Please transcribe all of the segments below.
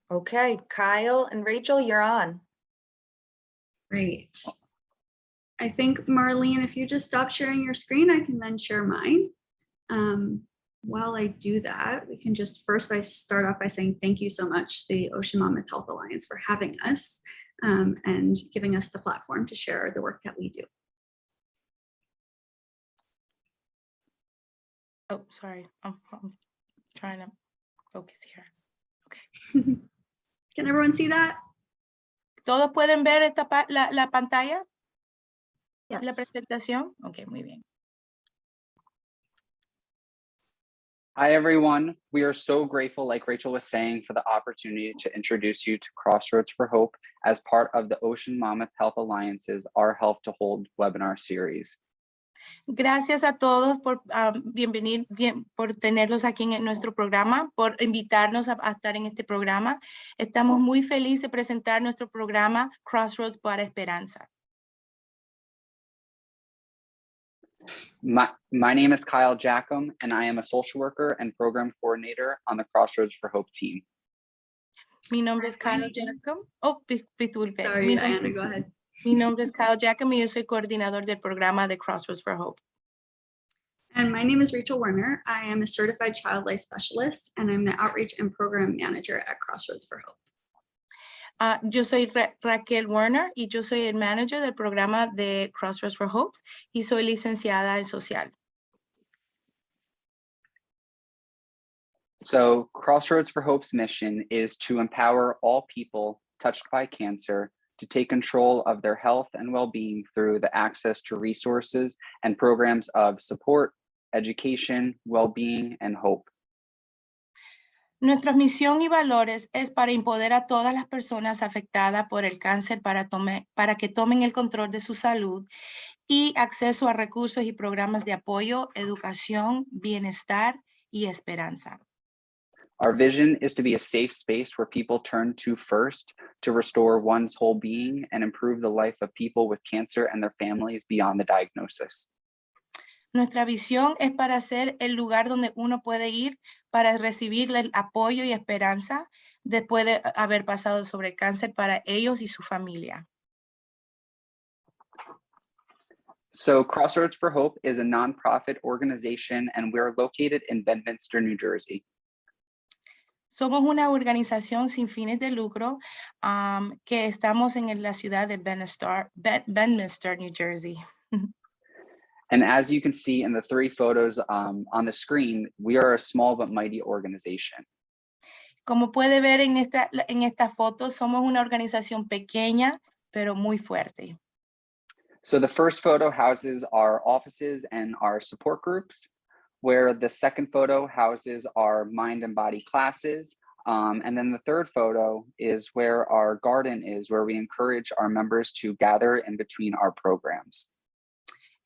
Okay, Kyle and Rachel, you're on. Great. I think, Marlene, if you just stop sharing your screen, I can then share mine. While I do that, we can just first start off by saying thank you so much, the Ocean Monmouth Health Alliance, for having us and giving us the platform to share the work that we do. Oh, sorry, I'm trying to focus here. Okay. Can everyone see that? ¿Todos pueden ver la pantalla? Yes. La presentación. Okay, muy bien. Hi, everyone. We are so grateful, like Rachel was saying, for the opportunity to introduce you to Crossroads for Hope as part of the Ocean Monmouth Health Alliance's Our Health to Hold webinar series. Gracias a todos por por tenerlos aquí en nuestro programa, por invitarnos a estar en este programa. Estamos muy felices de presentar nuestro programa Crossroads para Esperanza. My name is Kyle Jackham, and I am a social worker and program coordinator on the Crossroads for Hope team. Mi nombre es Kyle Jackham. Oh, disculpe. Sorry, Diana, go ahead. Mi nombre es Kyle Jackham y yo soy coordinador del programa de Crossroads for Hope. And my name is Rachel Werner. I am a certified child life specialist, and I'm the outreach and program manager at Crossroads for Hope. Yo soy Raquel Werner y yo soy el manager del programa de Crossroads for Hope y soy licenciada en social. So Crossroads for Hope's mission is to empower all people touched by cancer to take control of their health and well-being through the access to resources and programs of support, education, well-being, and hope. Nuestra misión y valores es para empoderar a todas las personas afectadas por el cáncer para que tomen el control de su salud y acceso a recursos y programas de apoyo, educación, bienestar y esperanza. Our vision is to be a safe space where people turn to first to restore one's whole being and improve the life of people with cancer and their families beyond the diagnosis. Nuestra visión es para ser el lugar donde uno puede ir para recibir el apoyo y esperanza después de haber pasado sobre el cáncer para ellos y su familia. So Crossroads for Hope is a nonprofit organization, and we're located in Bedminster, New Jersey. Somos una organización sin fines de lucro que estamos en la ciudad de Bedminster, New Jersey. And as you can see in the three photos on the screen, we are a small but mighty organization. Como puede ver en esta foto, somos una organización pequeña, pero muy fuerte. So the first photo houses our offices and our support groups, where the second photo houses our mind and body classes. And then the third photo is where our garden is, where we encourage our members to gather in between our programs.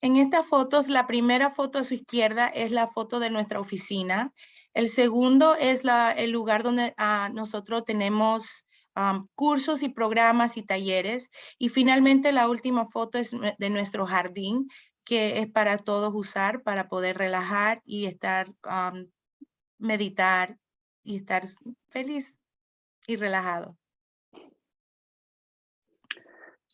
En estas fotos, la primera foto a su izquierda es la foto de nuestra oficina. El segundo es el lugar donde nosotros tenemos cursos y programas y talleres. Y finalmente la última foto es de nuestro jardín, que es para todos usar, para poder relajar y estar, meditar y estar feliz y relajado.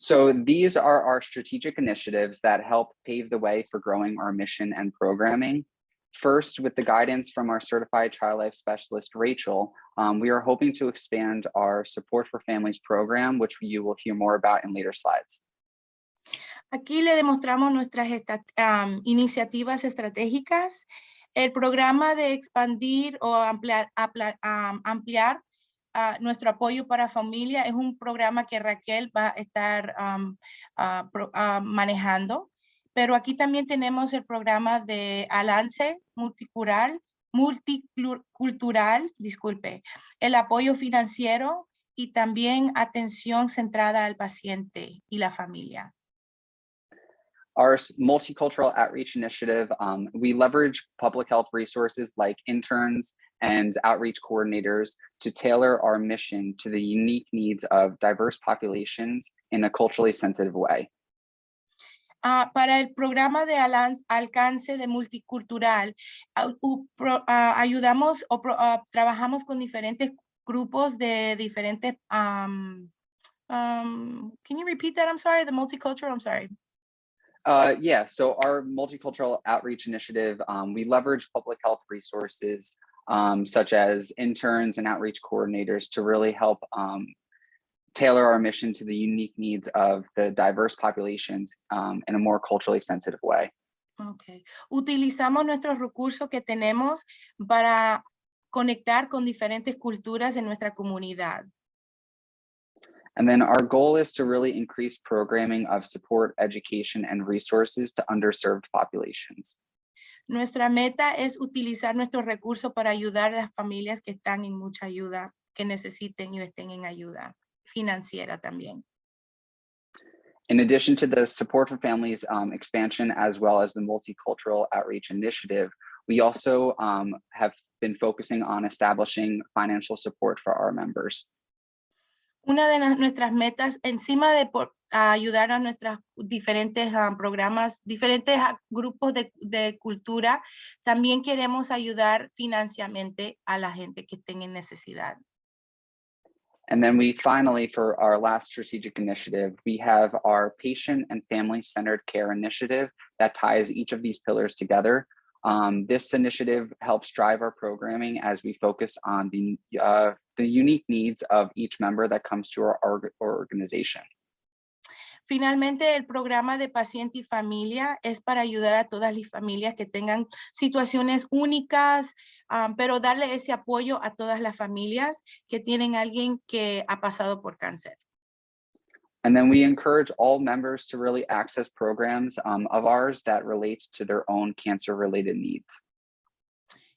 So these are our strategic initiatives that help pave the way for growing our mission and programming. First, with the guidance from our certified child life specialist, Rachel, we are hoping to expand our Support for Families program, which you will hear more about in later slides. Aquí le demostramos nuestras iniciativas estratégicas. El programa de expandir o ampliar nuestro apoyo para familia es un programa que Raquel va a estar manejando, pero aquí también tenemos el programa de alcance multicultural, el apoyo financiero y también atención centrada al paciente y la familia. Our multicultural outreach initiative, we leverage public health resources like interns and outreach coordinators to tailor our mission to the unique needs of diverse populations in a culturally sensitive way. Para el programa de alcance de multicultural, ayudamos o trabajamos con diferentes grupos de diferentes, can you repeat that? I'm sorry, the multicultural, I'm sorry. Yeah, so our multicultural outreach initiative, we leverage public health resources such as interns and outreach coordinators to really help tailor our mission to the unique needs of the diverse populations in a more culturally sensitive way. Okay. Utilizamos nuestros recursos que tenemos para conectar con diferentes culturas en nuestra comunidad. And then our goal is to really increase programming of support, education, and resources to underserved populations. Nuestra meta es utilizar nuestros recursos para ayudar a las familias que están en mucha ayuda, que necesiten y estén en ayuda financiera también. In addition to the support for families expansion, as well as the multicultural outreach initiative, we also have been focusing on establishing financial support for our members. Una de nuestras metas, encima de ayudar a nuestros diferentes programas, diferentes grupos de cultura, también queremos ayudar financieramente a la gente que esté en necesidad. And then we finally, for our last strategic initiative, we have our patient and family-centered care initiative that ties each of these pillars together. This initiative helps drive our programming as we focus on the unique needs of each member that comes to our organization. Finalmente, el programa de paciente y familia es para ayudar a todas las familias que tengan situaciones únicas, pero darle ese apoyo a todas las familias que tienen alguien que ha pasado por cáncer. And then we encourage all members to really access programs of ours that relates to their own cancer-related needs.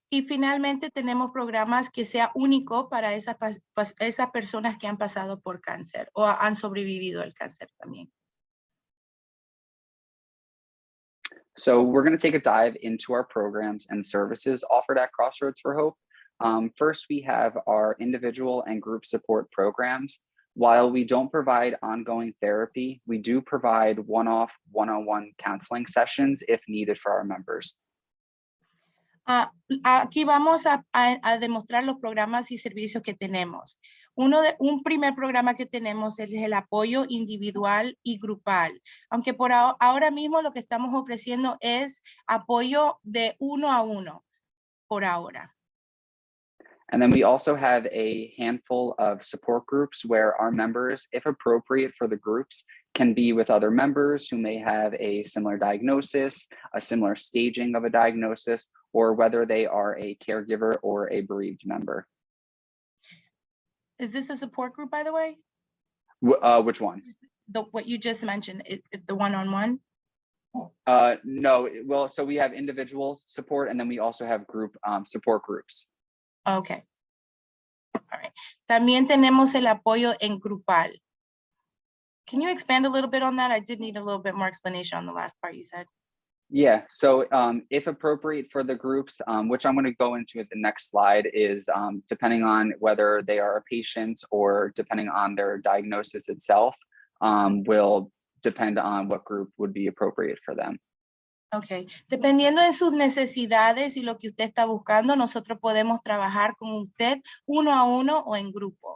Y finalmente tenemos programas que sea único para esas personas que han pasado por cáncer o han sobrevivido al cáncer también. So we're going to take a dive into our programs and services offered at Crossroads for Hope. First, we have our individual and group support programs. While we don't provide ongoing therapy, we do provide one-off, one-on-one counseling sessions if needed for our members. Aquí vamos a demostrar los programas y servicios que tenemos. Un primer programa que tenemos es el apoyo individual y grupal. Aunque por ahora mismo lo que estamos ofreciendo es apoyo de 1 a 1 por ahora. And then we also have a handful of support groups where our members, if appropriate for the groups, can be with other members who may have a similar diagnosis, a similar staging of a diagnosis, or whether they are a caregiver or a bereaved member. Is this a support group, by the way? Which one? What you just mentioned, the one-on-one? No, well, so we have individual support and then we also have group support groups. Okay. All right. También tenemos el apoyo en grupal. Can you expand a little bit on that? I did need a little bit more explanation on the last part you said. Yeah, so if appropriate for the groups, which I'm going to go into at the next slide, is depending on whether they are a patient or depending on their diagnosis itself, will depend on what group would be appropriate for them. Okay, dependiendo de sus necesidades y lo que usted está buscando, nosotros podemos trabajar con usted 1 a 1 o en grupo.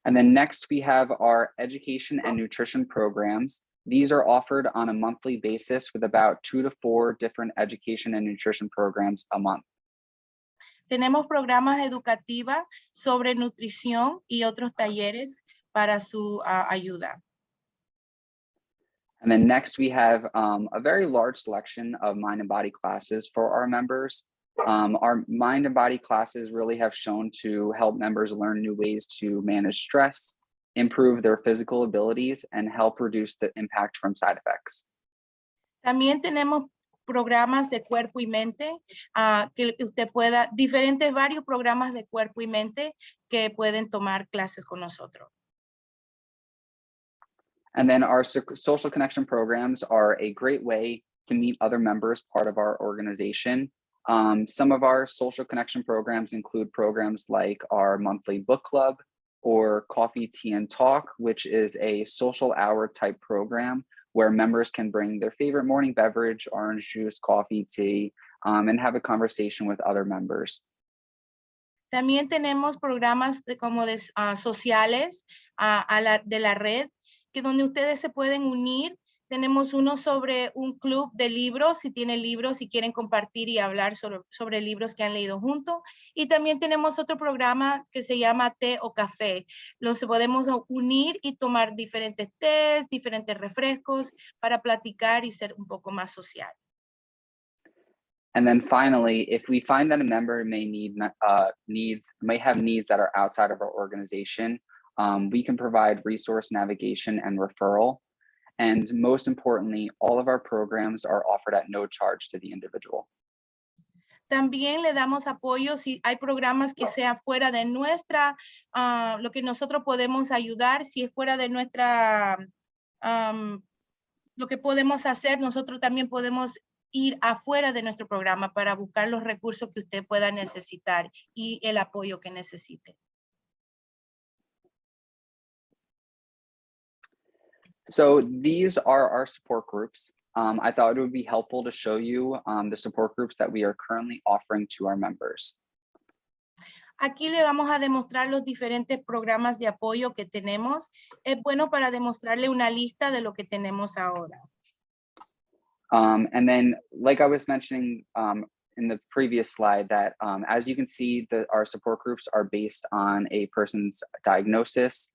And then next we have our education and nutrition programs. These are offered on a monthly basis with about 2 to 4 different education and nutrition programs a month. Tenemos programas educativos sobre nutrición y otros talleres para su ayuda. And then next we have a very large selection of mind and body classes for our members. Our mind and body classes really have shown to help members learn new ways to manage stress, improve their physical abilities, and help reduce the impact from side effects. También tenemos programas de cuerpo y mente, que usted pueda, varios programas de cuerpo y mente que pueden tomar clases con nosotros. And then our social connection programs are a great way to meet other members, part of our organization. Some of our social connection programs include programs like our monthly book club or coffee, tea, and talk, which is a social hour type program where members can bring their favorite morning beverage, orange juice, coffee, tea, and have a conversation with other members. También tenemos programas sociales de la red, que donde ustedes se pueden unir. Tenemos uno sobre un club de libros, si tienen libros, si quieren compartir y hablar sobre libros que han leído juntos. Y también tenemos otro programa que se llama té o café. Los podemos unir y tomar diferentes tés, diferentes refrescos para platicar y ser un poco más social. And then finally, if we find that a member may have needs that are outside of our organization, we can provide resource navigation and referral. And most importantly, all of our programs are offered at no charge to the individual. También le damos apoyo si hay programas que sean fuera de lo que nosotros podemos ayudar, si es fuera de lo que podemos hacer, nosotros también podemos ir afuera de nuestro programa para buscar los recursos que usted pueda necesitar y el apoyo que necesite. So these are our support groups. I thought it would be helpful to show you the support groups that we are currently offering to our members. Aquí le vamos a demostrar los diferentes programas de apoyo que tenemos. Es bueno para demostrarle una lista de lo que tenemos ahora. And then, like I was mentioning in the previous slide, that as you can see, our support groups are based on a person's diagnosis,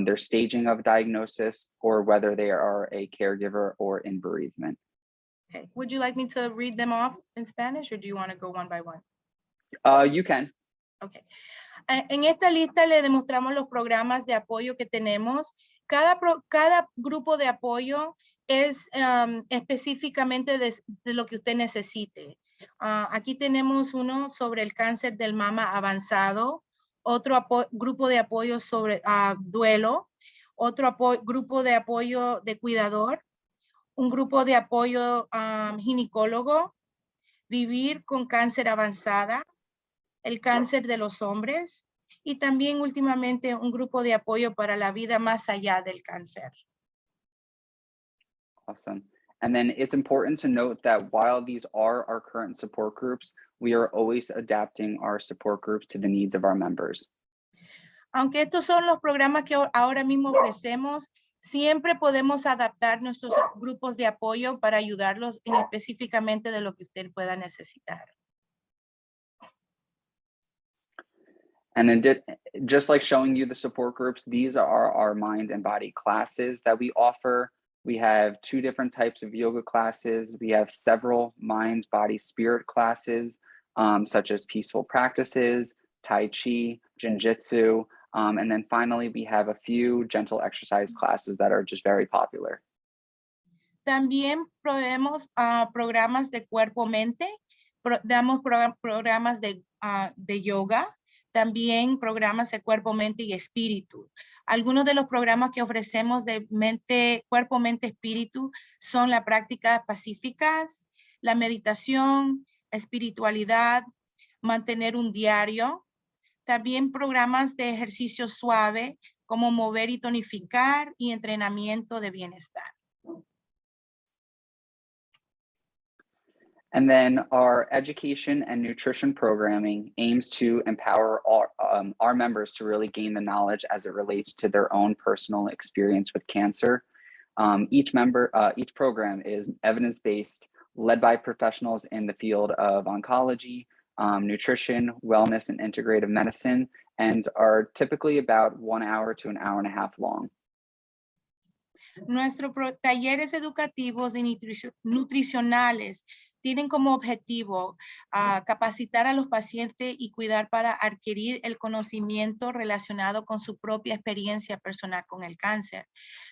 their staging of diagnosis, or whether they are a caregiver or in bereavement. Okay. Would you like me to read them off in Spanish, or do you want to go one by one? You can. Okay. En esta lista le demostramos los programas de apoyo que tenemos. Cada grupo de apoyo es específicamente de lo que usted necesite. Aquí tenemos uno sobre el cáncer del mama avanzado, otro grupo de apoyo sobre duelo, otro grupo de apoyo de cuidador, un grupo de apoyo ginecólogo, vivir con cáncer avanzada, el cáncer de los hombres, y también últimamente un grupo de apoyo para la vida más allá del cáncer. Awesome. And then it's important to note that while these are our current support groups, we are always adapting our support groups to the needs of our members. Aunque estos son los programas que ahora mismo ofrecemos, siempre podemos adaptar nuestros grupos de apoyo para ayudarlos en específicamente de lo que usted pueda necesitar. And then just like showing you the support groups, these are our mind and body classes that we offer. We have 2 different types of yoga classes. We have several mind, body, spirit classes, such as peaceful practices, Tai Chi, Jiu-Jitsu, and then finally, we have a few gentle exercise classes that are just very popular. También proveemos programas de cuerpo-mente, damos programas de yoga, también programas de cuerpo, mente y espíritu. Algunos de los programas que ofrecemos de cuerpo, mente, espíritu son las prácticas pacíficas, la meditación, espiritualidad, mantener un diario. También programas de ejercicio suave como mover y tonificar y entrenamiento de bienestar. And then our education and nutrition programming aims to empower our members to really gain the knowledge as it relates to their own personal experience with cancer. Each program is evidence-based, led by professionals in the field of oncology, nutrition, wellness, and integrative medicine, and are typically about 1 hour to an hour and a half long. Nuestros talleres educativos y nutricionales tienen como objetivo capacitar a los pacientes y cuidar para adquirir el conocimiento relacionado con su propia experiencia personal con el cáncer.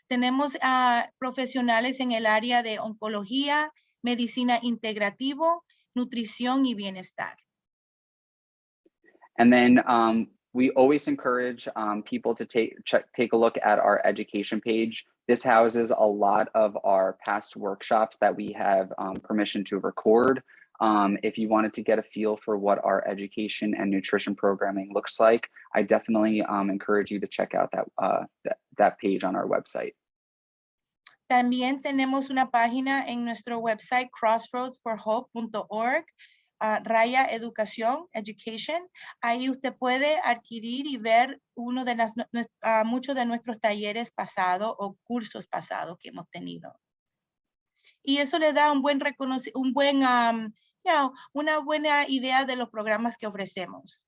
Tenemos profesionales en el área de oncología, medicina integrativo, nutrición y bienestar. And then we always encourage people to take a look at our education page. This houses a lot of our past workshops that we have permission to record. If you wanted to get a feel for what our education and nutrition programming looks like, I definitely encourage you to check out that page on our website. También tenemos una página en nuestro website, Crossroads4Hope.org. raya educación, education. Ahí usted puede adquirir y ver uno de muchos de nuestros talleres pasados o cursos pasados que hemos tenido. Y eso le da un buen una buena idea de los programas que ofrecemos.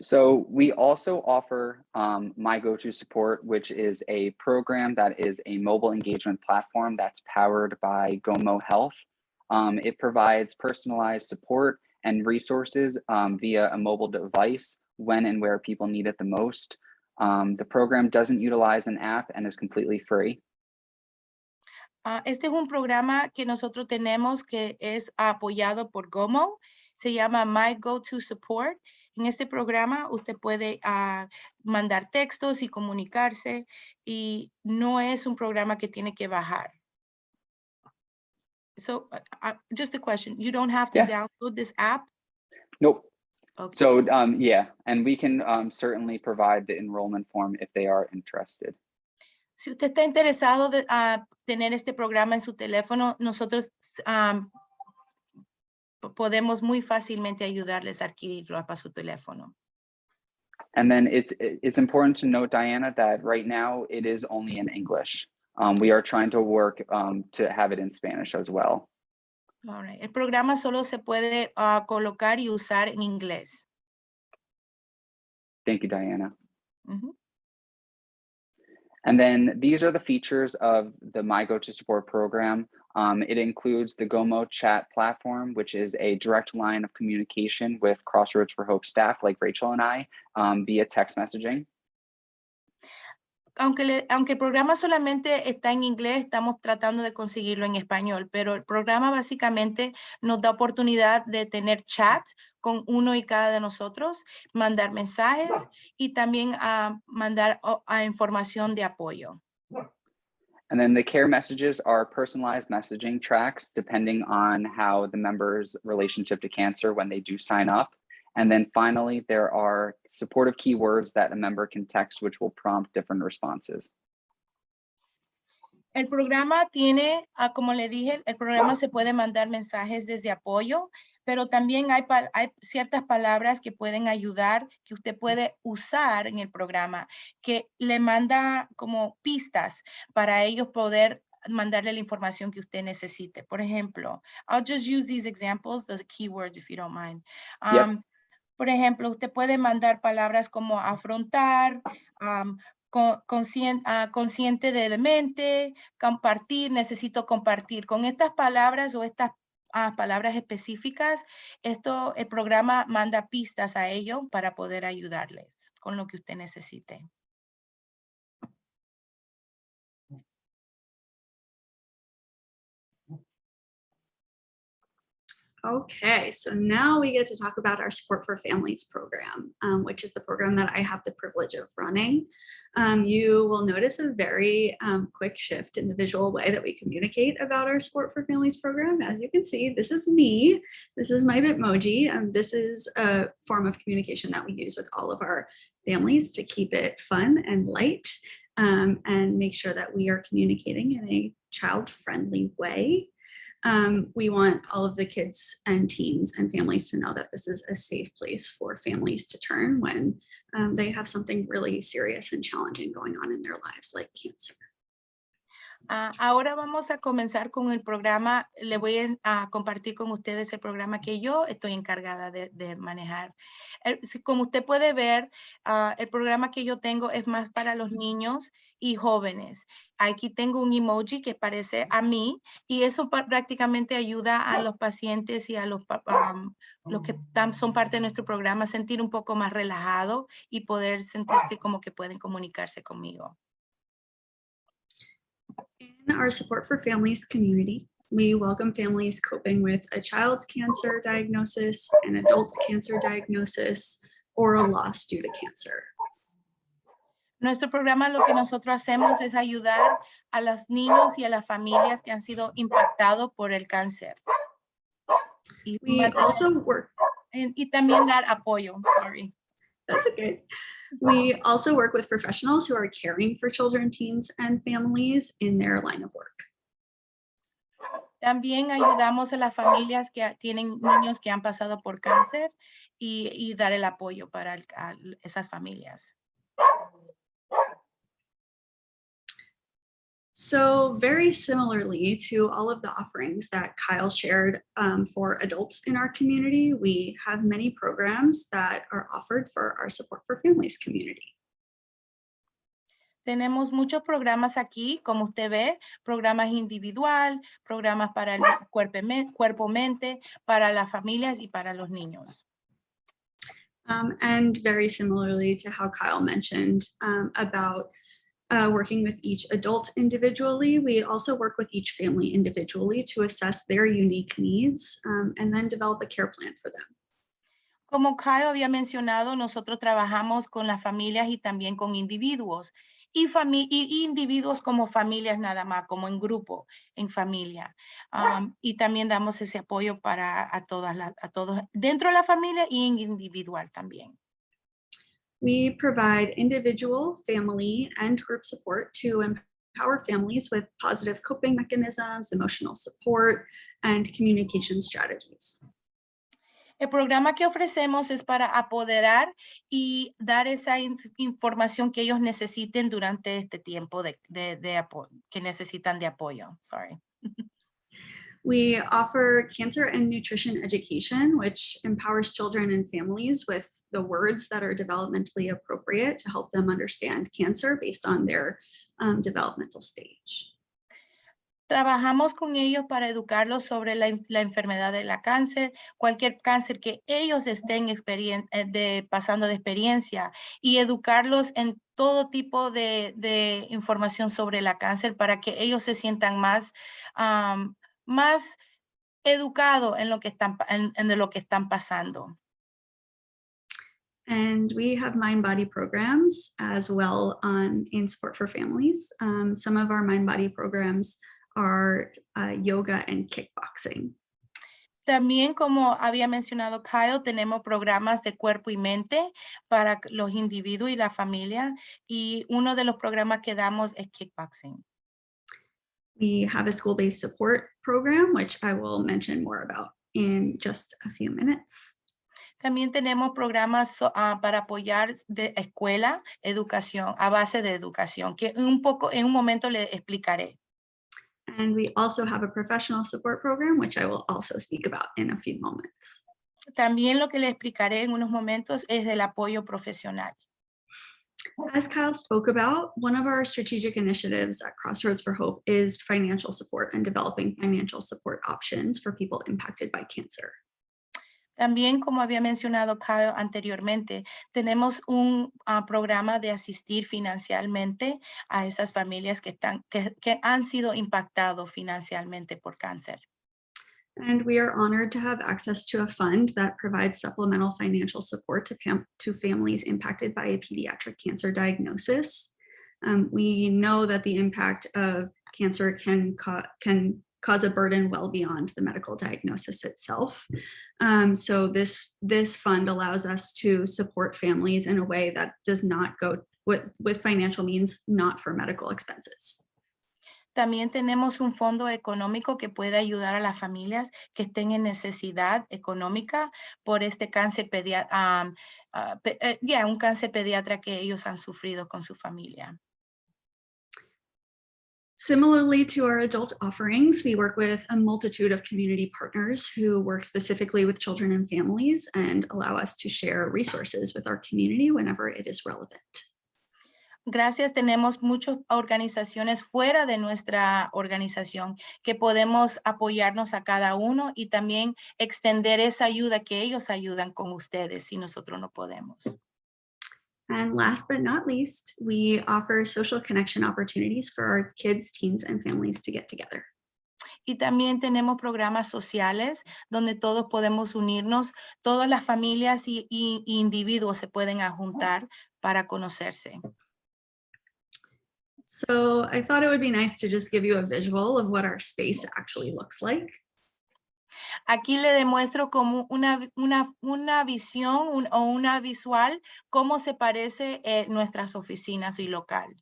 So we also offer My Go-To Support, which is a program that is a mobile engagement platform that's powered by Gomo Health. It provides personalized support and resources via a mobile device when and where people need it the most. The program doesn't utilize an app and is completely free. Este es un programa que nosotros tenemos que es apoyado por Gomo. Se llama My Go-To Support. En este programa usted puede mandar textos y comunicarse y no es un programa que tiene que bajar. So just a question, you don't have to download this app? Nope. Okay. So yeah, and we can certainly provide the enrollment form if they are interested. Si usted está interesado de tener este programa en su teléfono, nosotros podemos muy fácilmente ayudarles a adquirirlo para su teléfono. And then it's important to note, Diana, that right now it is only in English. We are trying to work to have it in Spanish as well. All right. El programa solo se puede colocar y usar en inglés. Thank you, Diana. Uh-huh. And then these are the features of the My Go-To Support program. It includes the Gomo chat platform, which is a direct line of communication with Crossroads4Hope staff like Rachel and I via text messaging. Aunque el programa solamente está en inglés, estamos tratando de conseguirlo en español, pero el programa básicamente nos da oportunidad de tener chats con uno y cada de nosotros, mandar mensajes y también mandar información de apoyo. And then the care messages are personalized messaging tracks depending on how the member's relationship to cancer when they do sign up. And then finally, there are supportive keywords that a member can text, which will prompt different responses. El programa tiene, como le dije, el programa se puede mandar mensajes desde apoyo, pero también hay ciertas palabras que pueden ayudar, que usted puede usar en el programa, que le manda como pistas para ellos poder mandarle la información que usted necesite. Por ejemplo, I'll just use these examples, the keywords, if you don't mind. Por ejemplo, usted puede mandar palabras como afrontar, consciente de mente, compartir, necesito compartir. Con estas palabras o estas palabras específicas, el programa manda pistas a ellos para poder ayudarles con lo que usted necesite. Okay, so now we get to talk about our Support for Families program, which is the program that I have the privilege of running. You will notice a very quick shift in the visual way that we communicate about our Support for Families program. As you can see, this is me. This is my Bitmoji. This is a form of communication that we use with all of our families to keep it fun and light and make sure that we are communicating in a child-friendly way. We want all of the kids and teens and families to know that this is a safe place for families to turn when they have something really serious and challenging going on in their lives, like cancer. Ahora vamos a comenzar con el programa. Le voy a compartir con ustedes el programa que yo estoy encargada de manejar. Como usted puede ver, el programa que yo tengo es más para los niños y jóvenes. Aquí tengo un emoji que parece a mí y eso prácticamente ayuda a los pacientes y a los que son parte de nuestro programa a sentir un poco más relajado y poder sentirse como que pueden comunicarse conmigo. In our Support for Families community, we welcome families coping with a child's cancer diagnosis, an adult's cancer diagnosis, or a loss due to cancer. Nuestro programa lo que nosotros hacemos es ayudar a los niños y a las familias que han sido impactados por el cáncer. We also work. Y también dar apoyo, sorry. That's okay. We also work with professionals who are caring for children, teens, and families in their line of work. También ayudamos a las familias que tienen niños que han pasado por cáncer y dar el apoyo para a esas familias. So very similarly to all of the offerings that Kyle shared for adults in our community, we have many programs that are offered for our Support for Families community. Tenemos muchos programas aquí, como usted ve, programas individual, programas para el cuerpo-mente, para las familias y para los niños. And very similarly to how Kyle mentioned about working with each adult individually, we also work with each family individually to assess their unique needs and then develop a care plan for them. Como Kyle había mencionado, nosotros trabajamos con las familias y también con individuos. Y individuos como familias nada más, como en grupo, en familia. Y también damos ese apoyo para a todos dentro de la familia y en individual también. We provide individual, family, and group support to empower families with positive coping mechanisms, emotional support, and communication strategies. El programa que ofrecemos es para apoderar y dar esa información que ellos necesiten durante este tiempo que necesitan de apoyo. Sorry. We offer cancer and nutrition education, which empowers children and families with the words that are developmentally appropriate to help them understand cancer based on their developmental stage. Trabajamos con ellos para educarlos sobre la enfermedad de la cáncer, cualquier cáncer que ellos estén pasando de experiencia y educarlos en todo tipo de información sobre la cáncer para que ellos se sientan más educados en lo que están pasando. And we have mind-body programs as well in Support for Families. Some of our mind-body programs are yoga and kickboxing. También, como había mencionado Kyle, tenemos programas de cuerpo y mente para los individuos y la familia. Y uno de los programas que damos es kickboxing. We have a school-based support program, which I will mention more about in just a few minutes. También tenemos programas para apoyar de escuela, educación, a base de educación, que en un momento le explicaré. And we also have a professional support program, which I will also speak about in a few moments. También lo que le explicaré en unos momentos es el apoyo profesional. As Kyle spoke about, one of our strategic initiatives at Crossroads4Hope is financial support and developing financial support options for people impacted by cancer. También, como había mencionado Kyle anteriormente, tenemos un programa de asistir financieramente a esas familias que han sido impactados financieramente por cáncer. And we are honored to have access to a fund that provides supplemental financial support to families impacted by a pediatric cancer diagnosis. We know that the impact of cancer can cause a burden well beyond the medical diagnosis itself. So this fund allows us to support families in a way that does not go with financial means, not for medical expenses. También tenemos un fondo económico que puede ayudar a las familias que estén en necesidad económica por este cáncer un cáncer pediatra que ellos han sufrido con su familia. Similarly to our adult offerings, we work with a multitude of community partners who work specifically with children and families and allow us to share resources with our community whenever it is relevant. Gracias, tenemos muchas organizaciones fuera de nuestra organización que podemos apoyarnos a cada uno y también extender esa ayuda que ellos ayudan con ustedes si nosotros no podemos. And last but not least, we offer social connection opportunities for our kids, teens, and families to get together. Y también tenemos programas sociales donde todos podemos unirnos, todas las familias y individuos se pueden juntar para conocerse. So I thought it would be nice to just give you a visual of what our space actually looks like. Aquí le demuestro como una visión o una visual cómo se parece nuestras oficinas y local.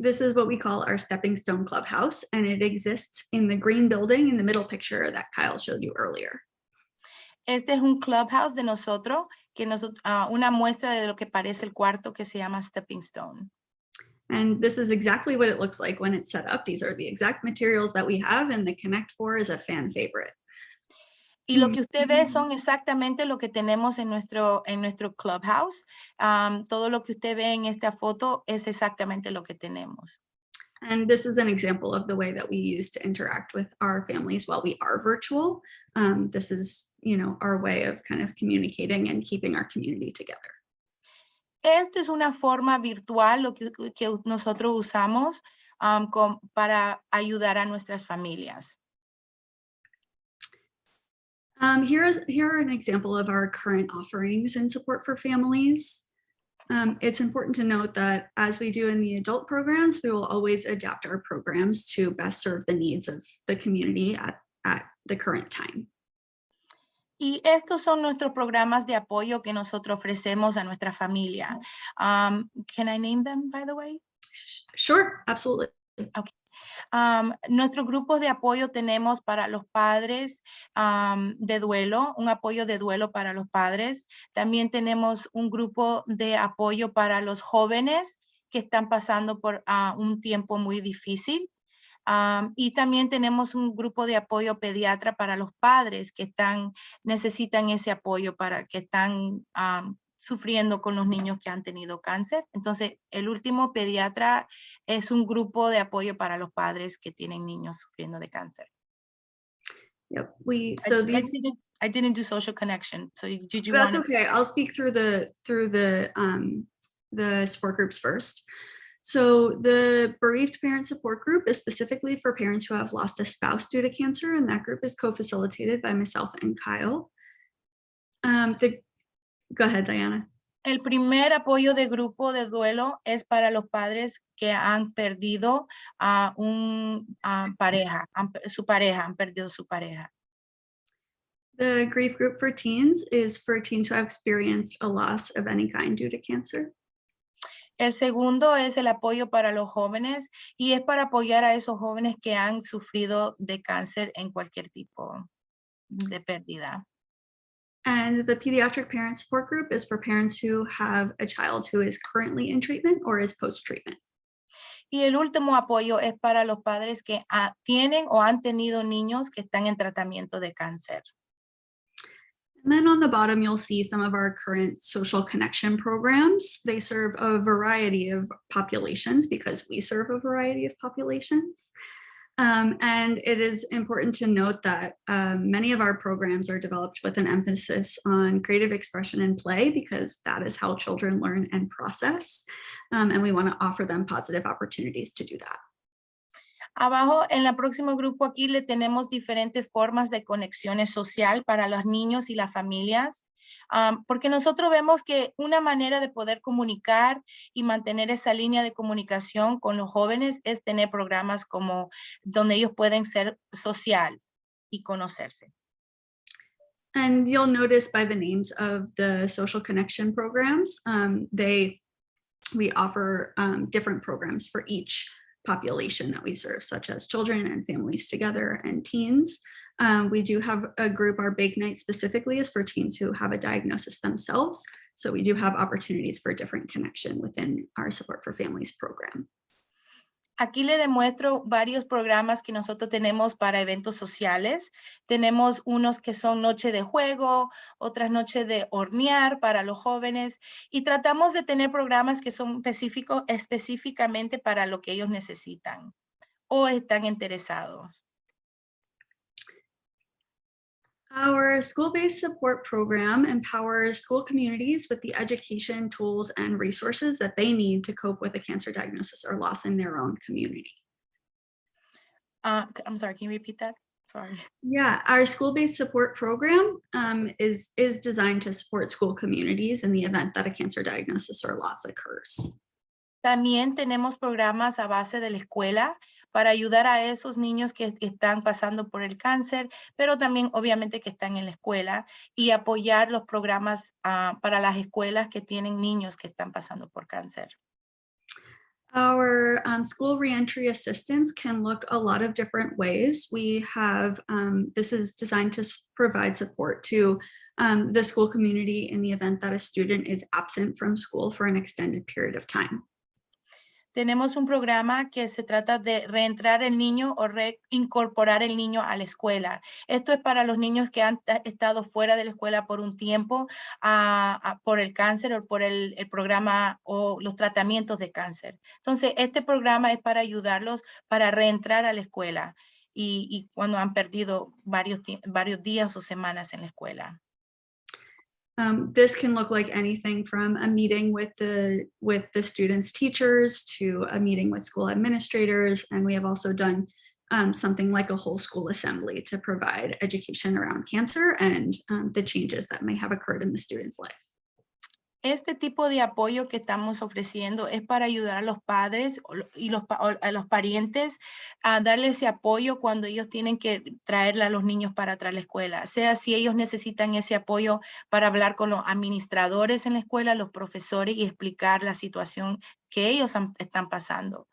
This is what we call our Stepping Stone Clubhouse, and it exists in the green building in the middle picture that Kyle showed you earlier. Este es un clubhouse de nosotros, una muestra de lo que parece el cuarto que se llama Stepping Stone. And this is exactly what it looks like when it's set up. These are the exact materials that we have, and the Connect 4 is a fan favorite. Y lo que usted ve son exactamente lo que tenemos en nuestro clubhouse. Todo lo que usted ve en esta foto es exactamente lo que tenemos. And this is an example of the way that we use to interact with our families while we are virtual. This is, our way of kind of communicating and keeping our community together. Esto es una forma virtual lo que nosotros usamos para ayudar a nuestras familias. Here are an example of our current offerings in support for families. It's important to note that as we do in the adult programs, we will always adapt our programs to best serve the needs of the community at the current time. Y estos son nuestros programas de apoyo que nosotros ofrecemos a nuestra familia. Can I name them, by the way? Sure, absolutely. Nuestros grupos de apoyo tenemos para los padres de duelo, un apoyo de duelo para los padres. También tenemos un grupo de apoyo para los jóvenes que están pasando por un tiempo muy difícil. Y también tenemos un grupo de apoyo pediatra para los padres que necesitan ese apoyo que están sufriendo con los niños que han tenido cáncer. Entonces, el último pediatra es un grupo de apoyo para los padres que tienen niños sufriendo de cáncer. Yep. I didn't do social connection. So did you That's want to? okay. I'll speak through the support groups first. So the bereaved parent support group is specifically for parents who have lost a spouse due to cancer, and that group is co-facilitated by myself and Kyle. Go ahead, Diana. El primer apoyo de grupo de duelo es para los padres que han perdido a han perdido su pareja. The grief group for teens is for teens who have experienced a loss of any kind due to cancer. El segundo es el apoyo para los jóvenes y es para apoyar a esos jóvenes que han sufrido de cáncer en cualquier tipo de pérdida. And the pediatric parent support group is for parents who have a child who is currently in treatment or is post-treatment. Y el último apoyo es para los padres que tienen o han tenido niños que están en tratamiento de cáncer. And then on the bottom, you'll see some of our current social connection programs. They serve a variety of populations because we serve a variety of populations. And it is important to note that many of our programs are developed with an emphasis on creative expression and play because that is how children learn and process. And we want to offer them positive opportunities to do that. Abajo, en el próximo grupo aquí le tenemos diferentes formas de conexiones social para los niños y las familias, porque nosotros vemos que una manera de poder comunicar y mantener esa línea de comunicación con los jóvenes es tener programas como donde ellos pueden ser social y conocerse. And you'll notice by the names of the social connection programs, we offer different programs for each population that we serve, such as children and families together and teens. We do have a group, our Bake Night specifically is for teens who have a diagnosis themselves. So we do have opportunities for different connection within our Support for Families program. Aquí le demuestro varios programas que nosotros tenemos para eventos sociales. Tenemos unos que son noche de juego, otras noches de hornear para los jóvenes y tratamos de tener programas que son específicamente para lo que ellos necesitan o están interesados. Our school-based support program empowers school communities with the education, tools, and resources that they need to cope with a cancer diagnosis or loss in their own community. I'm sorry, can you repeat that? Sorry. Yeah, our school-based support program is designed to support school communities in the event that a cancer diagnosis or loss occurs. También tenemos programas a base de la escuela para ayudar a esos niños que están pasando por el cáncer, pero también obviamente que están en la escuela y apoyar los programas para las escuelas que tienen niños que están pasando por cáncer. Our school reentry assistance can look a lot of different ways. We have, this is designed to provide support to the school community in the event that a student is absent from school for an extended period of time. Tenemos un programa que se trata de reentrar el niño o reincorporar el niño a la escuela. Esto es para los niños que han estado fuera de la escuela por un tiempo por el cáncer o por el programa o los tratamientos de cáncer. Entonces, este programa es para ayudarlos para reentrar a la escuela y cuando han perdido varios días o semanas en la escuela. This can look like anything from a meeting with the students' teachers to a meeting with school administrators. And we have also done something like a whole school assembly to provide education around cancer and the changes that may have occurred in the student's life. Este tipo de apoyo que estamos ofreciendo es para ayudar a los padres y a los parientes a darle ese apoyo cuando ellos tienen que traerle a los niños para atrás a la escuela, sea si ellos necesitan ese apoyo para hablar con los administradores en la escuela, los profesores y explicar la situación que ellos están pasando.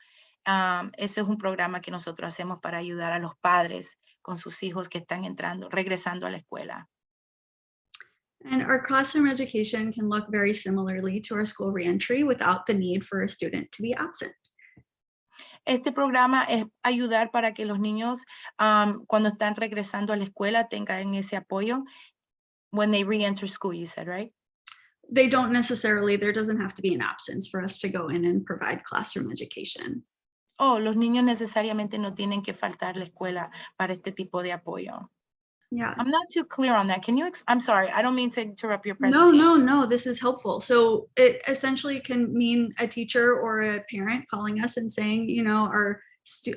Ese es un programa que nosotros hacemos para ayudar a los padres con sus hijos que están regresando a la escuela. And our classroom education can look very similarly to our school reentry without the need for a student to be absent. Este programa es ayudar para que los niños cuando están regresando a la escuela tengan ese apoyo. When they re-enter school, you said, right? They don't necessarily, there doesn't have to be an absence for us to go in and provide classroom education. Oh, los niños necesariamente no tienen que faltar la escuela para este tipo de apoyo. Yeah. I'm not too clear on that. Can you, I'm sorry, I don't mean to interrupt your presentation. No, this is helpful. So it essentially can mean a teacher or a parent calling us and saying, you know,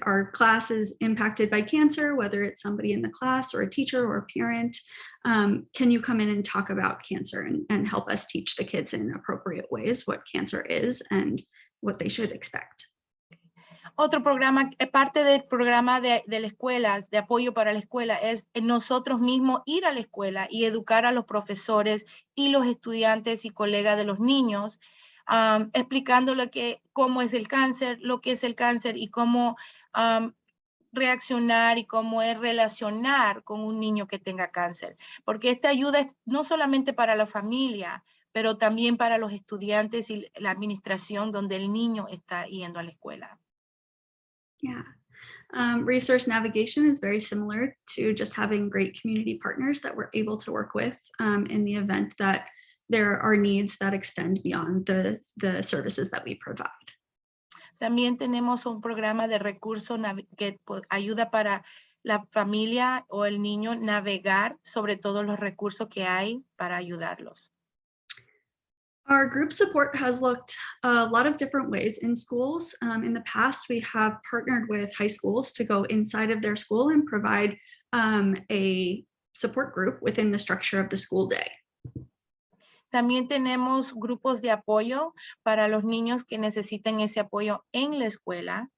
our class is impacted by cancer, whether it's somebody in the class or a teacher or a parent. Can you come in and talk about cancer and help us teach the kids in appropriate ways what cancer is and what they should expect? Otro programa, parte del programa de la escuela, de apoyo para la escuela, es nosotros mismos ir a la escuela y educar a los profesores y los estudiantes y colegas de los niños, explicándole cómo es el cáncer, lo que es el cáncer y cómo reaccionar y cómo es relacionar con un niño que tenga cáncer. Porque esta ayuda es no solamente para la familia, pero también para los estudiantes y la administración donde el niño está yendo a la escuela. Yeah. Resource navigation is very similar to just having great community partners that we're able to work with in the event that there are needs that extend beyond the services that we provide. También tenemos un programa de recursos que ayuda para la familia o el niño navegar sobre todos los recursos que hay para ayudarlos. Our group support has looked a lot of different ways in schools. In the past, we have partnered with high schools to go inside of their school and provide a support group within the structure of the school day. También tenemos grupos de apoyo para los niños que necesitan ese apoyo en la escuela,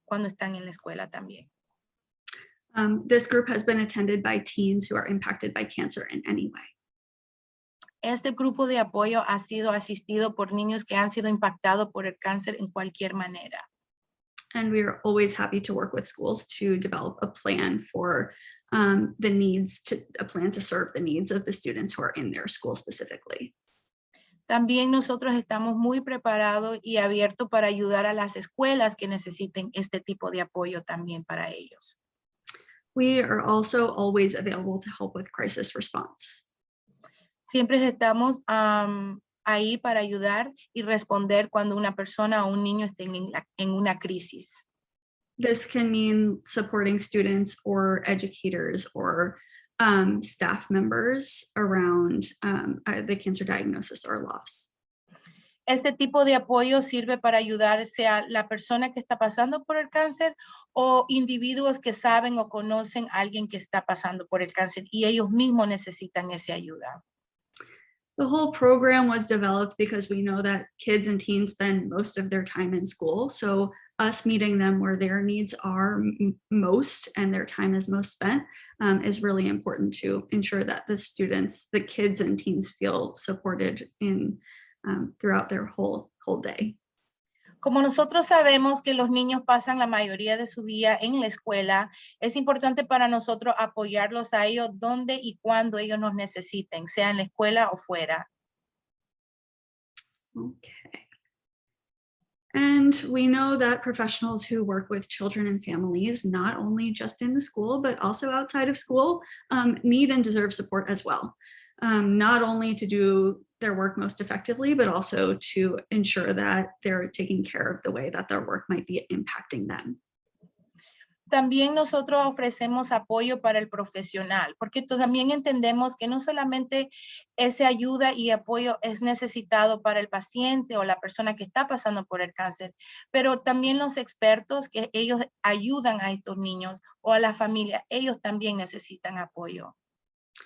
cuando están en la escuela también. This group has been attended by teens who are impacted by cancer in any way. Este grupo de apoyo ha sido asistido por niños que han sido impactados por el cáncer en cualquier manera. And we are always happy to work with schools to develop a plan for a plan to serve the needs of the students who are in their school specifically. También nosotros estamos muy preparados y abiertos para ayudar a las escuelas que necesiten este tipo de apoyo también para ellos. We are also always available to help with crisis response. Siempre estamos ahí para ayudar y responder cuando una persona o un niño esté en una crisis. This can mean supporting students or educators or staff members around the cancer diagnosis or loss. Este tipo de apoyo sirve para ayudar sea la persona que está pasando por el cáncer o individuos que saben o conocen a alguien que está pasando por el cáncer y ellos mismos necesitan esa ayuda. The whole program was developed because we know that kids and teens spend most of their time in school. So us meeting them where their needs are most and their time is most spent is really important to ensure that the kids and teens feel supported in throughout their whole day. Como nosotros sabemos que los niños pasan la mayoría de su día en la escuela, es importante para nosotros apoyarlos a ellos donde y cuando ellos nos necesiten, sea en la escuela o fuera. Okay. And we know that professionals who work with children and families, not only just in the school, but also outside of school, need and deserve support as well. Not only to do their work most effectively, but also to ensure that they're taking care of the way that their work might be impacting them. También nosotros ofrecemos apoyo para el profesional, porque también entendemos que no solamente esa ayuda y apoyo es necesitado para el paciente o la persona que está pasando por el cáncer, pero también los expertos que ellos ayudan a estos niños o a la familia, ellos también necesitan apoyo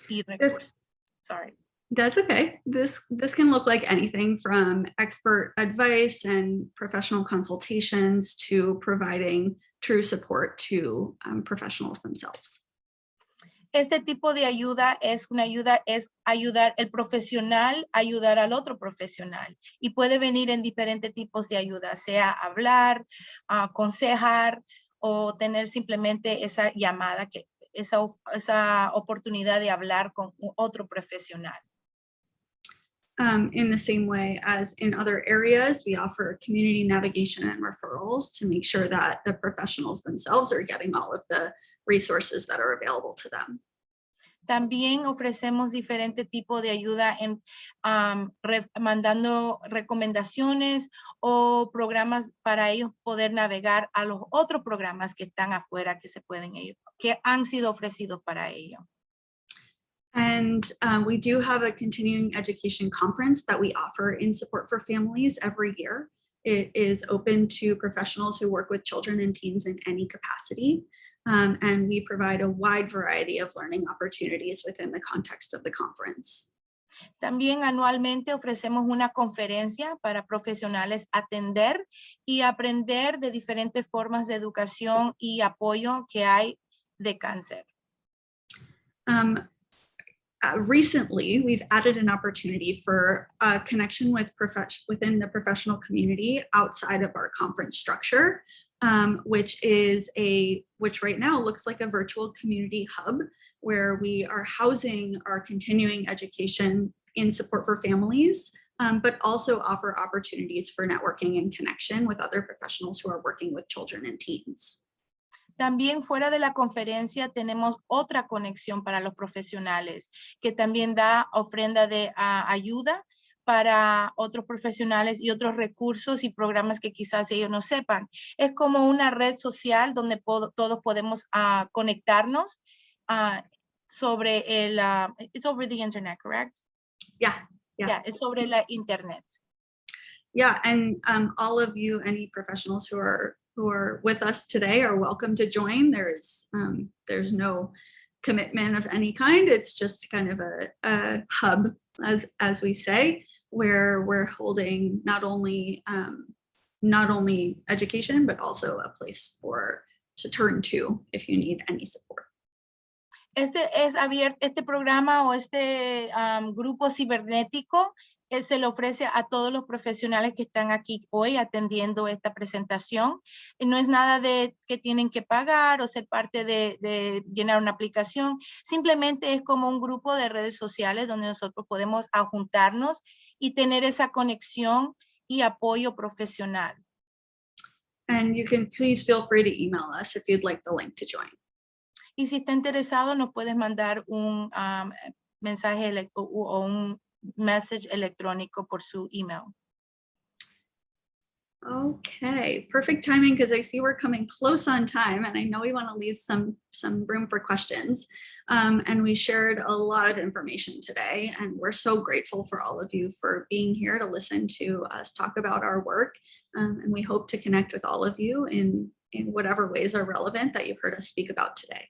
y recursos. Sorry. That's okay. This can look like anything from expert advice and professional consultations to providing true support to professionals themselves. Este tipo de ayuda es ayudar el profesional a ayudar al otro profesional y puede venir en diferentes tipos de ayuda, sea hablar, aconsejar o tener simplemente esa llamada, esa oportunidad de hablar con otro profesional. In the same way as in other areas, we offer community navigation and referrals to make sure that the professionals themselves are getting all of the resources that are available to them. También ofrecemos diferentes tipos de ayuda en mandando recomendaciones o programas para ellos poder navegar a los otros programas que están afuera que han sido ofrecidos para ellos. And we do have a continuing education conference that we offer in Support for Families every year. It is open to professionals who work with children and teens in any capacity. And we provide a wide variety of learning opportunities within the context of the conference. También anualmente ofrecemos una conferencia para profesionales atender y aprender de diferentes formas de educación y apoyo que hay de cáncer. Recently, we've added an opportunity for a connection with within the professional community outside of our conference structure, which right now looks like a virtual community hub where we are housing our continuing education in Support for Families, but also offer opportunities for networking and connection with other professionals who are working with children and teens. También fuera de la conferencia tenemos otra conexión para los profesionales que también da ofrenda de ayuda para otros profesionales y otros recursos y programas que quizás ellos no sepan. Es como una red social donde todos podemos conectarnos sobre it's over the internet, correct? Yeah. Yeah, it's sobre la internet. Yeah, and all of you, any professionals who are with us today are welcome to join. There's no commitment of any kind. It's just kind of a hub, as we say, where we're holding not only education, but also a place to turn to if you need any support. Este programa o este grupo cibernético se le ofrece a todos los profesionales que están aquí hoy atendiendo esta presentación. No es nada de que tienen que pagar o ser parte de llenar una aplicación. Simplemente es como un grupo de redes sociales donde nosotros podemos juntarnos y tener esa conexión y apoyo profesional. And you can please feel free to email us if you'd like the link to join. Y si está interesado, nos puedes mandar un mensaje o un message electrónico por su email. Okay, perfect timing because I see we're coming close on time and I know we want to leave some room for questions. And we shared a lot of information today and we're so grateful for all of you for being here to listen to us talk about our work. And we hope to connect with all of you in whatever ways are relevant that you've heard us speak about today.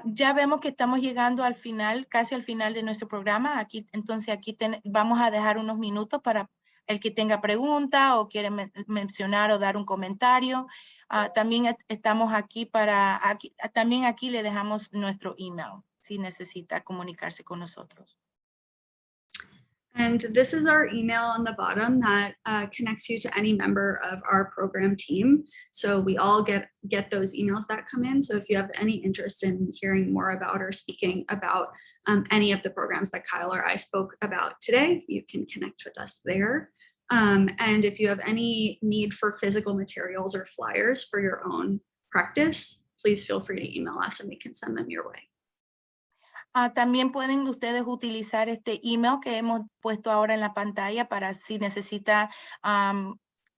Ya vemos que estamos llegando al final, casi al final de nuestro programa. Entonces aquí vamos a dejar unos minutos para el que tenga pregunta o quiere mencionar o dar un comentario. También estamos aquí también aquí le dejamos nuestro email si necesita comunicarse con nosotros. And this is our email on the bottom that connects you to any member of our program team. So we all get those emails that come in. So if you have any interest in hearing more about or speaking about any of the programs that Kyle or I spoke about today, you can connect with us there. And if you have any need for physical materials or flyers for your own practice, please feel free to email us and we can send them your way. También pueden ustedes utilizar este email que hemos puesto ahora en la pantalla para si necesita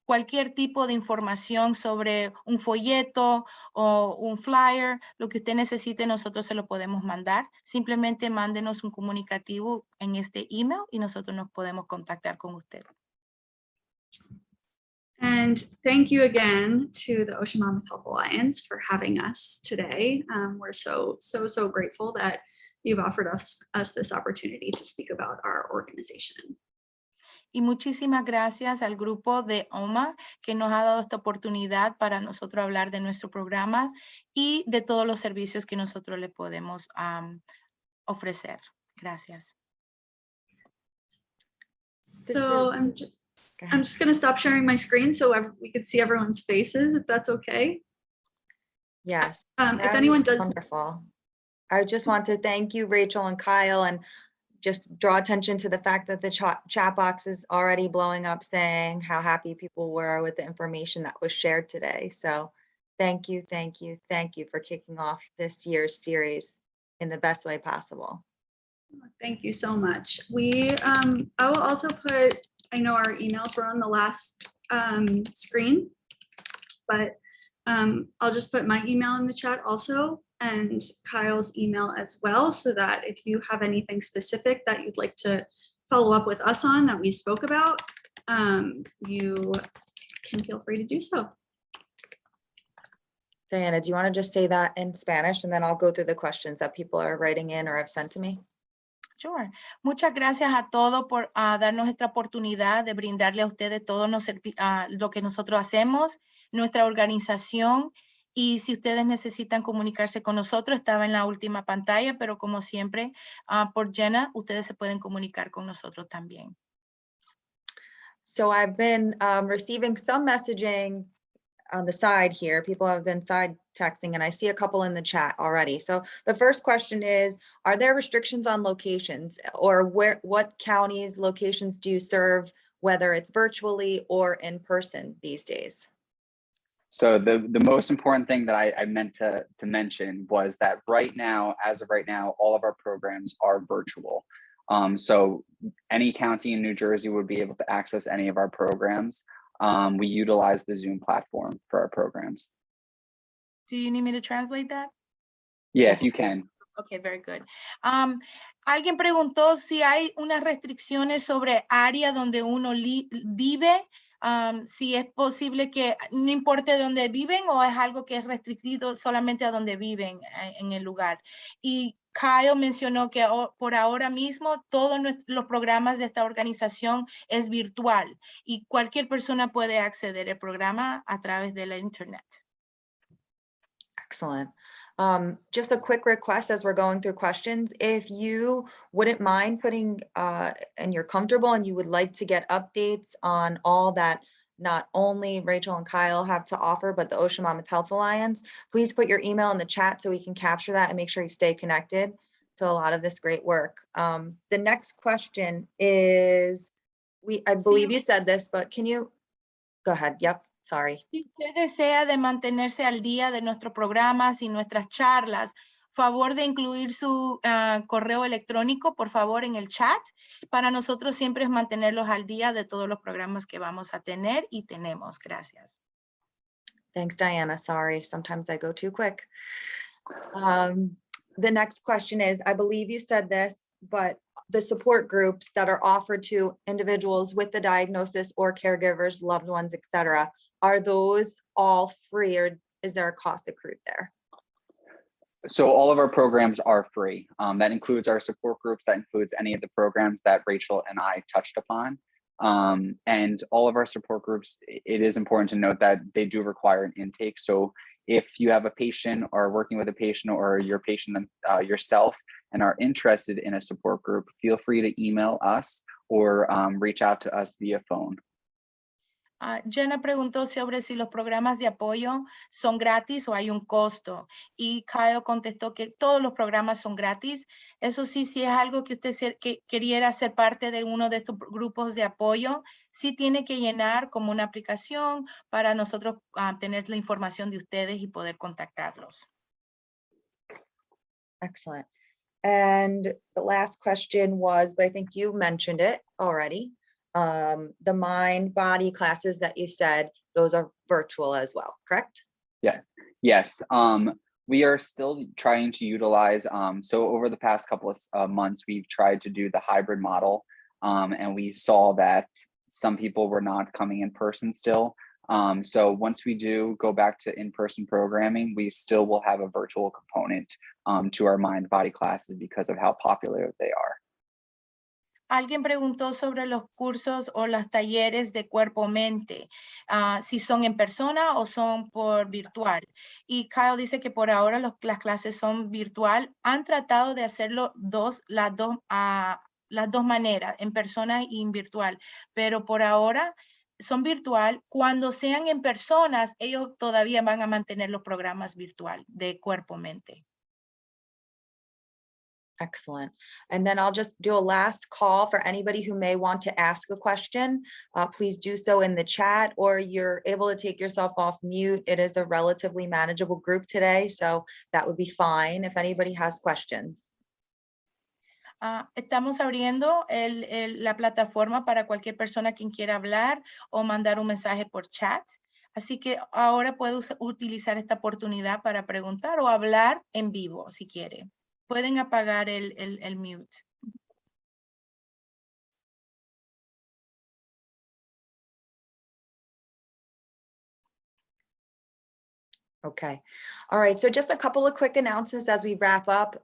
cualquier tipo de información sobre un folleto o un flyer, lo que usted necesite, nosotros se lo podemos mandar. Simplemente mándenos un comunicativo en este email y nosotros nos podemos contactar con usted. And thank you again to the Ocean Mammoth Health Alliance for having us today. We're so grateful that you've offered us this opportunity to speak about our organization. Y muchísimas gracias al grupo de OMA que nos ha dado esta oportunidad para nosotros hablar de nuestro programa y de todos los servicios que nosotros le podemos ofrecer. Gracias. So I'm just going to stop sharing my screen so we can see everyone's faces, if that's okay. Yes. If anyone does. Wonderful. I just want to thank you, Rachel and Kyle, and just draw attention to the fact that the chat box is already blowing up saying how happy people were with the information that was shared today. So thank you for kicking off this year's series in the best way possible. Thank you so much. I will also put, I know our emails were on the last screen, but I'll just put my email in the chat also and Kyle's email as well, so that if you have anything specific that you'd like to follow up with us on that we spoke about, you can feel free to do so. Diana, do you want to just say that in Spanish and then I'll go through the questions that people are writing in or have sent to me? Sure. Muchas gracias a todos por darnos esta oportunidad de brindarle a ustedes todo lo que nosotros hacemos, nuestra organización. Y si ustedes necesitan comunicarse con nosotros, estaba en la última pantalla, pero como siempre, por Jenna, ustedes se pueden comunicar con nosotros también. So I've been receiving some messaging on the side here. People have been side texting and I see a couple in the chat already. So the first question is, are there restrictions on locations or what counties locations do you serve, whether it's virtually or in person these days? So the most important thing that I meant to mention was that as of right now, all of our programs are virtual. So any county in New Jersey would be able to access any of our programs. We utilize the Zoom platform for our programs. Do you need me to translate that? Yeah, if you can. Okay, very good. Alguien preguntó si hay unas restricciones sobre área donde uno vive, si es posible que no importe dónde viven o es algo que es restrictivo solamente a donde viven en el lugar. Y Kyle mencionó que por ahora mismo todos los programas de esta organización es virtual y cualquier persona puede acceder al programa a través de la internet. Excellent. Just a quick request as we're going through questions. If you wouldn't mind putting, and you're comfortable and you would like to get updates on all that not only Rachel and Kyle have to offer, but the Ocean Mammoth Health Alliance, please put your email in the chat so we can capture that and make sure you stay connected to a lot of this great work. The next question is, I believe you said this, but can you go ahead? Yep. Sorry. Si usted desea de mantenerse al día de nuestros programas y nuestras charlas, favor de incluir su correo electrónico, por favor, en el chat. Para nosotros siempre es mantenerlos al día de todos los programas que vamos a tener y tenemos. Gracias. Thanks, Diana. Sorry, sometimes I go too quick. The next question is, I believe you said this, but the support groups that are offered to individuals with the diagnosis or caregivers, loved ones, etc., are those all free or is there a cost accrued there? So all of our programs are free. That includes our support groups, that includes any of the programs that Rachel and I touched upon. And all of our support groups, it is important to note that they do require an intake. So if you have a patient or working with a patient or your patient yourself and are interested in a support group, feel free to email us or reach out to us via phone. Jenna preguntó sobre si los programas de apoyo son gratis o hay un costo. Y Kyle contestó que todos los programas son gratis. Eso sí, si es algo que usted queriera ser parte de uno de estos grupos de apoyo, sí tiene que llenar como una aplicación para nosotros tener la información de ustedes y poder contactarlos. Excellent. And the last question was, but I think you mentioned it already. The mind body classes that you said, those are virtual as well, correct? Yeah. Yes. We are still trying to utilize, so over the past couple of months, we've tried to do the hybrid model, and we saw that some people were not coming in person still. So once we do go back to in-person programming, we still will have a virtual component to our mind body classes because of how popular they are. Alguien preguntó sobre los cursos o los talleres de cuerpo-mente, si son en persona o son por virtual. Y Kyle dice que por ahora las clases son virtual. Han tratado de hacerlo las dos maneras, en persona y en virtual, pero por ahora son virtual. Cuando sean en personas, ellos todavía van a mantener los programas virtual de cuerpo-mente. Excellent. And then I'll just do a last call for anybody who may want to ask a question. Please do so in the chat, or you're able to take yourself off mute. It is a relatively manageable group today, so that would be fine if anybody has questions. Estamos abriendo la plataforma para cualquier persona quien quiera hablar o mandar un mensaje por chat. Así que ahora puede utilizar esta oportunidad para preguntar o hablar en vivo si quiere. Pueden apagar el mute. Okay. All right. So just a couple of quick announcements as we wrap up.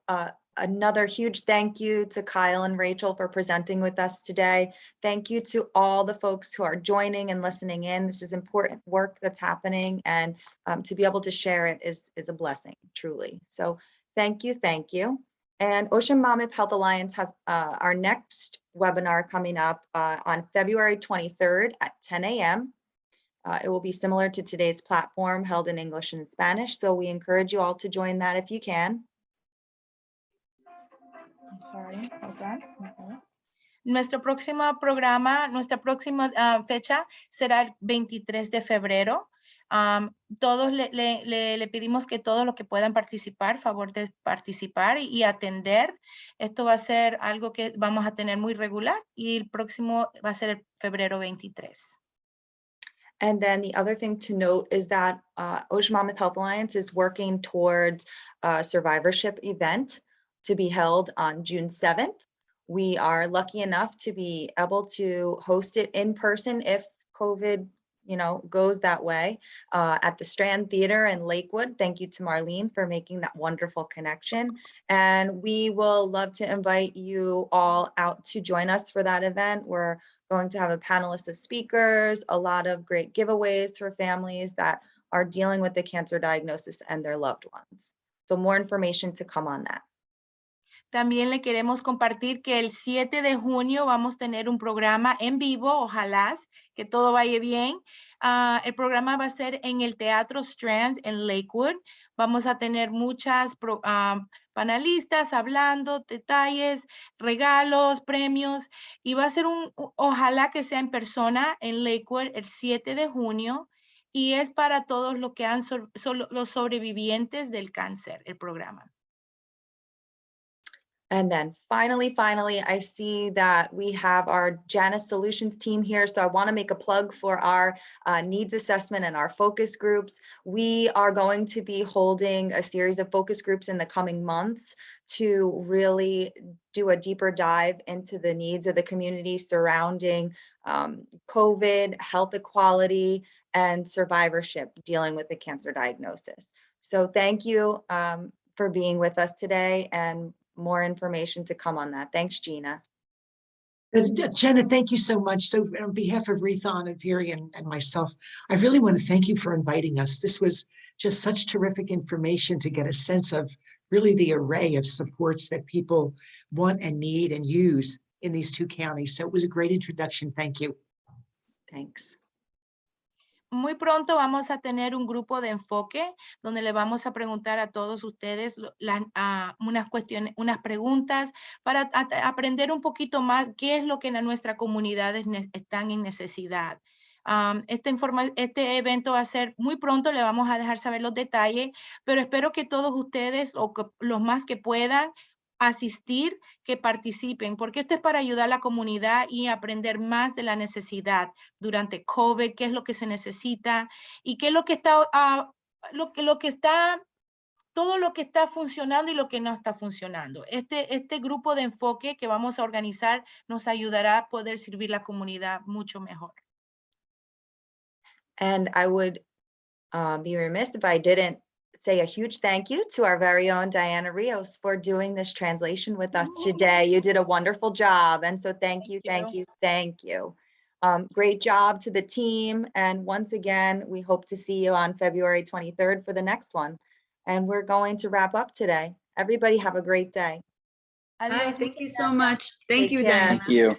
Another huge thank you to Kyle and Rachel for presenting with us today. Thank you to all the folks who are joining and listening in. This is important work that's happening, and to be able to share it is a blessing, truly. So thank you, thank you. And Ocean Monmouth Health Alliance has our next webinar coming up on February 23rd at 10 a.m. It will be similar to today's platform, held in English and Spanish. So we encourage you all to join that if you can. I'm sorry, hold on. Okay. Nuestro próximo programa, nuestra próxima fecha será el 23 de febrero. Todos le pedimos que todos los que puedan participar, favor de participar y atender. Esto va a ser algo que vamos a tener muy regular y el próximo va a ser el febrero 23. And then the other thing to note is that Ocean Monmouth Health Alliance is working towards a survivorship event to be held on June 7th. We are lucky enough to be able to host it in person if COVID, goes that way, at the Strand Theater in Lakewood. Thank you to Marlene for making that wonderful connection. And we will love to invite you all out to join us for that event. We're going to have a panelist of speakers, a lot of great giveaways for families that are dealing with the cancer diagnosis and their loved ones. So more information to come on that. También le queremos compartir que el 7 de junio vamos a tener un programa en vivo, ojalá que todo vaya bien. El programa va a ser en el Teatro Strand en Lakewood. Vamos a tener muchas panelistas hablando, detalles, regalos, premios, y va a ser ojalá que sea en persona en Lakewood el 7 de junio, y es para todos los que son los sobrevivientes del cáncer, el programa. And then finally, I see that we have our Janus Solutions team here. So I want to make a plug for our needs assessment and our focus groups. We are going to be holding a series of focus groups in the coming months to really do a deeper dive into the needs of the community surrounding COVID, health equality, and survivorship dealing with the cancer diagnosis. So thank you for being with us today, and more information to come on that. Thanks, Gina. Jenna, thank you so much. So on behalf of Rethon and Viri and myself, I really want to thank you for inviting us. This was just such terrific information to get a sense of really the array of supports that people want and need and use in these two counties. So it was a great introduction. Thank you. Thanks. Muy pronto vamos a tener un grupo de enfoque donde le vamos a preguntar a todos ustedes unas cuestiones, unas preguntas para aprender un poquito más qué es lo que en nuestra comunidad están en necesidad. Este evento va a ser muy pronto, le vamos a dejar saber los detalles, pero espero que todos ustedes o que los más que puedan asistir, que participen, porque esto es para ayudar a la comunidad y aprender más de la necesidad durante COVID, qué es lo que se necesita y qué es lo que está, todo lo que está funcionando y lo que no está funcionando. Este grupo de enfoque que vamos a organizar nos ayudará a poder servir la comunidad mucho mejor. And I would be remiss if I didn't say a huge thank you to our very own Diana Rios for doing this translation with us today. You did a wonderful job. And so thank you. Great job to the team. And once again, we hope to see you on February 23rd for the next one. And we're going to wrap up today. Everybody have a great day. Bye, Adiós, thank you muchas so gracias. much. Thank Take you, care. Diana. Thank you.